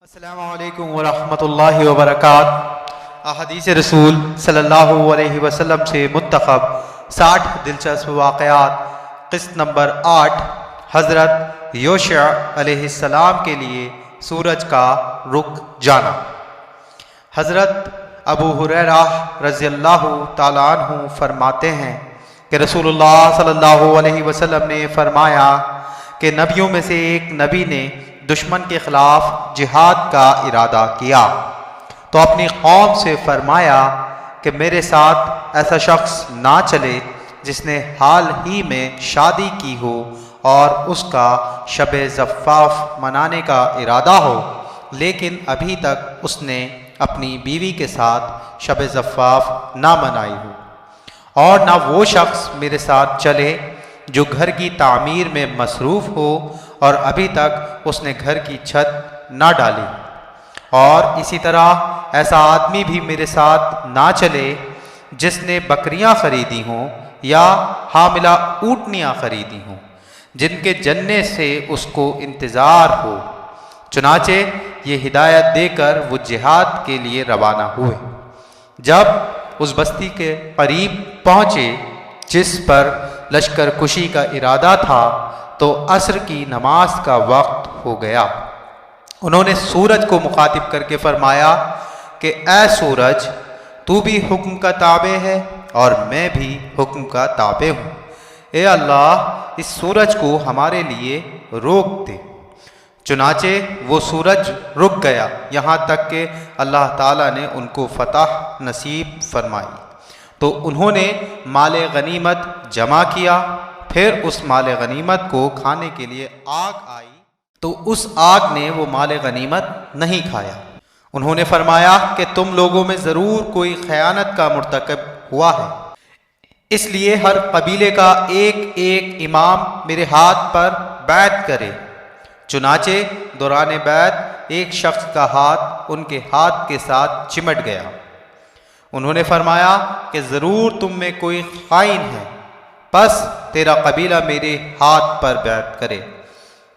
السلام علیکم ورحمۃ اللہ وبرکاتہ۔ احادیث رسول صلی اللہ علیہ وسلم سے منتخب 60 دلچسپ واقعات۔ قسط نمبر 8، حضرت یوشع علیہ السلام کے لیے سورج کا رک جانا۔ حضرت ابو ہریرہ رضی اللہ تعالیٰ عنہ فرماتے ہیں کہ رسول اللہ صلی اللہ علیہ وسلم نے فرمایا کہ نبیوں میں سے ایک نبی نے دشمن کے خلاف جہاد کا ارادہ کیا تو اپنی قوم سے فرمایا کہ میرے ساتھ ایسا شخص نہ چلے جس نے حال ہی میں شادی کی ہو اور اس کا شب زفاف منانے کا ارادہ ہو، لیکن ابھی تک اس نے اپنی بیوی کے ساتھ شب زفاف نہ منائی ہو، اور نہ وہ شخص میرے ساتھ چلے جو گھر کی تعمیر میں مصروف ہو اور ابھی تک اس نے گھر کی چھت نہ ڈالی، اور اسی طرح ایسا آدمی بھی میرے ساتھ نہ چلے جس نے بکریاں خریدی ہوں یا حاملہ اونٹنیاں خریدی ہوں جن کے جننے سے اس کو انتظار ہو۔ چنانچہ یہ ہدایت دے کر وہ جہاد کے لیے روانہ ہوئے۔ جب اس بستی کے قریب پہنچے جس پر لشکر کشی کا ارادہ تھا تو عصر کی نماز کا وقت ہو گیا۔ انہوں نے سورج کو مخاطب کر کے فرمایا کہ اے سورج، تو بھی حکم کا تابع ہے اور میں بھی حکم کا تابع ہوں، اے اللہ اس سورج کو ہمارے لیے روک دے۔ چنانچہ وہ سورج رک گیا یہاں تک کہ اللہ تعالیٰ نے ان کو فتح نصیب فرمائی، تو انہوں نے مال غنیمت جمع کیا۔ پھر اس مال غنیمت کو کھانے کے لیے آگ آئی تو اس آگ نے وہ مال غنیمت نہیں کھایا۔ انہوں نے فرمایا کہ تم لوگوں میں ضرور کوئی خیانت کا مرتکب ہوا ہے، اس لیے ہر قبیلے کا ایک ایک امام میرے ہاتھ پر بیعت کرے۔ چنانچہ دوران بیعت ایک شخص کا ہاتھ ان کے ہاتھ کے ساتھ چمٹ گیا۔ انہوں نے فرمایا کہ ضرور تم میں کوئی خائن ہے، پس تیرا قبیلہ میرے ہاتھ پر بیعت کرے۔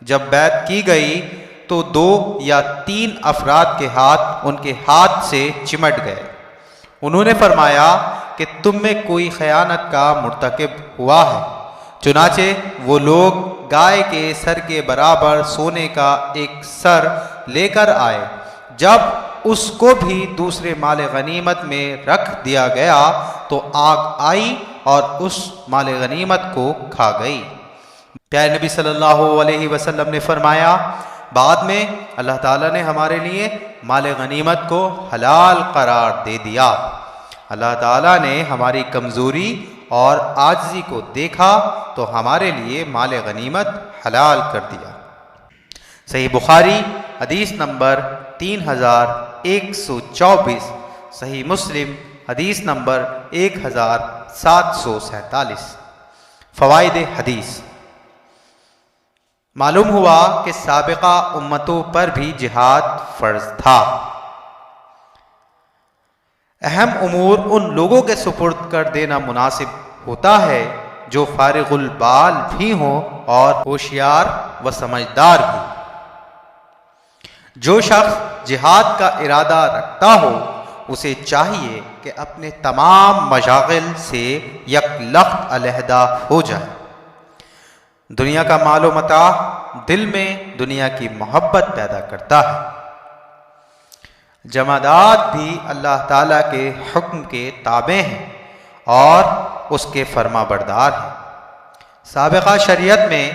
جب بیعت کی گئی تو 2 یا 3 افراد کے ہاتھ ان کے ہاتھ سے چمٹ گئے۔ انہوں نے فرمایا کہ تم میں کوئی خیانت کا مرتکب ہوا ہے۔ چنانچہ وہ لوگ گائے کے سر کے برابر سونے کا ایک سر لے کر آئے۔ جب اس کو بھی دوسرے مال غنیمت میں رکھ دیا گیا تو آگ آئی اور اس مال غنیمت کو کھا گئی۔ پیارے نبی صلی اللہ علیہ وسلم نے فرمایا بعد میں اللہ تعالیٰ نے ہمارے لیے مال غنیمت کو حلال قرار دے دیا۔ اللہ تعالیٰ نے ہماری کمزوری اور عاجزی کو دیکھا تو ہمارے لیے مال غنیمت حلال کر دیا۔ صحیح بخاری حدیث نمبر 3124، صحیح مسلم حدیث نمبر 1747۔ فوائد حدیث۔ معلوم ہوا کہ سابقہ امتوں پر بھی جہاد فرض تھا۔ اہم امور ان لوگوں کے سپرد کر دینا مناسب ہوتا ہے جو فارغ البال بھی ہوں اور ہوشیار و سمجھدار بھی۔ جو شخص جہاد کا ارادہ رکھتا ہو اسے چاہیے کہ اپنے تمام مشاغل سے یک لخت علیحدہ ہو جائے۔ دنیا کا مال و متاع دل میں دنیا کی محبت پیدا کرتا ہے۔ جمادات بھی اللہ تعالیٰ کے حکم کے تابع ہیں اور اس کے فرما بردار ہیں۔ سابقہ شریعت میں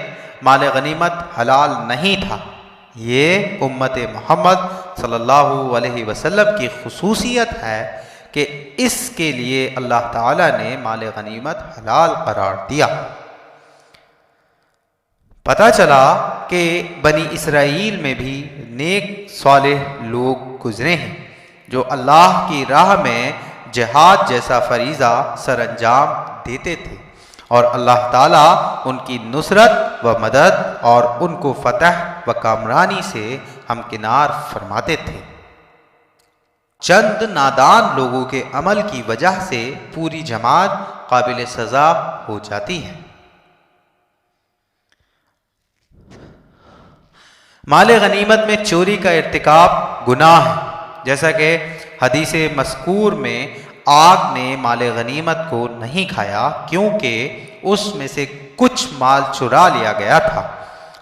مال غنیمت حلال نہیں تھا۔ یہ امت محمد صلی اللہ علیہ وسلم کی خصوصیت ہے کہ اس کے لیے اللہ تعالیٰ نے مال غنیمت حلال قرار دیا۔ پتہ چلا کہ بنی اسرائیل میں بھی نیک صالح لوگ گزرے ہیں جو اللہ کی راہ میں جہاد جیسا فریضہ سر انجام دیتے تھے، اور اللہ تعالیٰ ان کی نصرت و مدد اور ان کو فتح و کامرانی سے ہمکنار فرماتے تھے۔ چند نادان لوگوں کے عمل کی وجہ سے پوری جماعت قابل سزا ہو جاتی ہے۔ مال غنیمت میں چوری کا ارتکاب گناہ ہے، جیسا کہ حدیث مذکور میں آگ نے مال غنیمت کو نہیں کھایا کیونکہ اس میں سے کچھ مال چرا لیا گیا تھا۔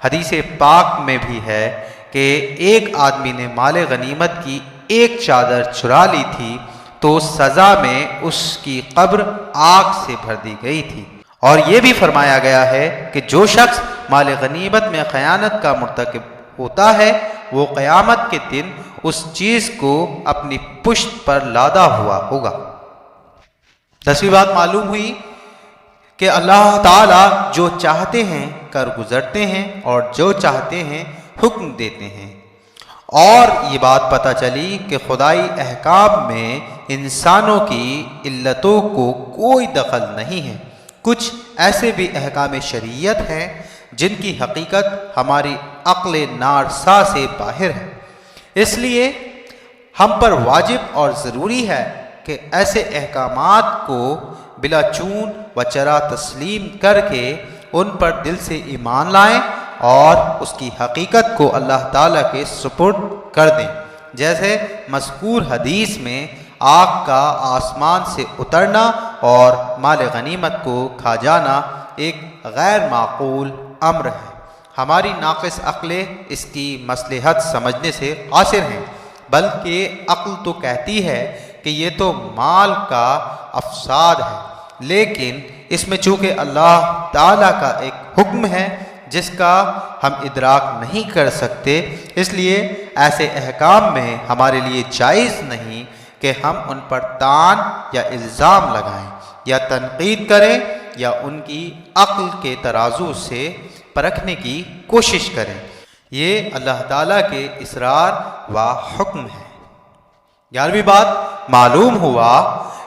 حدیث پاک میں بھی ہے کہ ایک آدمی نے مال غنیمت کی ایک چادر چرا لی تھی تو سزا میں اس کی قبر آگ سے بھر دی گئی تھی۔ اور یہ بھی فرمایا گیا ہے کہ جو شخص مال غنیمت میں خیانت کا مرتکب ہوتا ہے وہ قیامت کے دن اس چیز کو اپنی پشت پر لادا ہوا ہوگا۔ 10ویں بات معلوم ہوئی کہ اللہ تعالیٰ جو چاہتے ہیں کر گزرتے ہیں اور جو چاہتے ہیں حکم دیتے ہیں۔ اور یہ بات پتہ چلی کہ خدائی احکام میں انسانوں کی علتوں کو کوئی دخل نہیں ہے۔ کچھ ایسے بھی احکام شریعت ہیں جن کی حقیقت ہماری عقل نارسا سے باہر ہے، اس لیے ہم پر واجب اور ضروری ہے کہ ایسے احکامات کو بلا چون و چرا تسلیم کر کے ان پر دل سے ایمان لائیں اور اس کی حقیقت کو اللہ تعالیٰ کے سپرد کر دیں، جیسے مذکور حدیث میں آگ کا آسمان سے اترنا اور مال غنیمت کو کھا جانا ایک غیر معقول امر ہے۔ ہماری ناقص عقلیں اس کی مصلحت سمجھنے سے قاصر ہیں، بلکہ عقل تو کہتی ہے کہ یہ تو مال کا افساد ہے، لیکن اس میں چونکہ اللہ تعالیٰ کا ایک حکم ہے جس کا ہم ادراک نہیں کر سکتے، اس لیے ایسے احکام میں ہمارے لیے جائز نہیں کہ ہم ان پر طعن یا الزام لگائیں یا تنقید کریں یا ان کی عقل کے ترازو سے پرکھنے کی کوشش کریں۔ یہ اللہ تعالیٰ کے اصرار و حکم ہے۔ 11ویں بات معلوم ہوا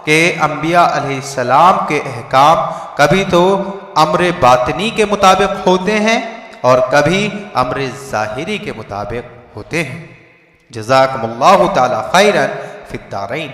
کہ انبیاء علیہ السلام کے احکام کبھی تو امر باطنی کے مطابق ہوتے ہیں اور کبھی امر ظاہری کے مطابق ہوتے ہیں۔ جزاکم اللہ تعالی خیرا فی الدارین۔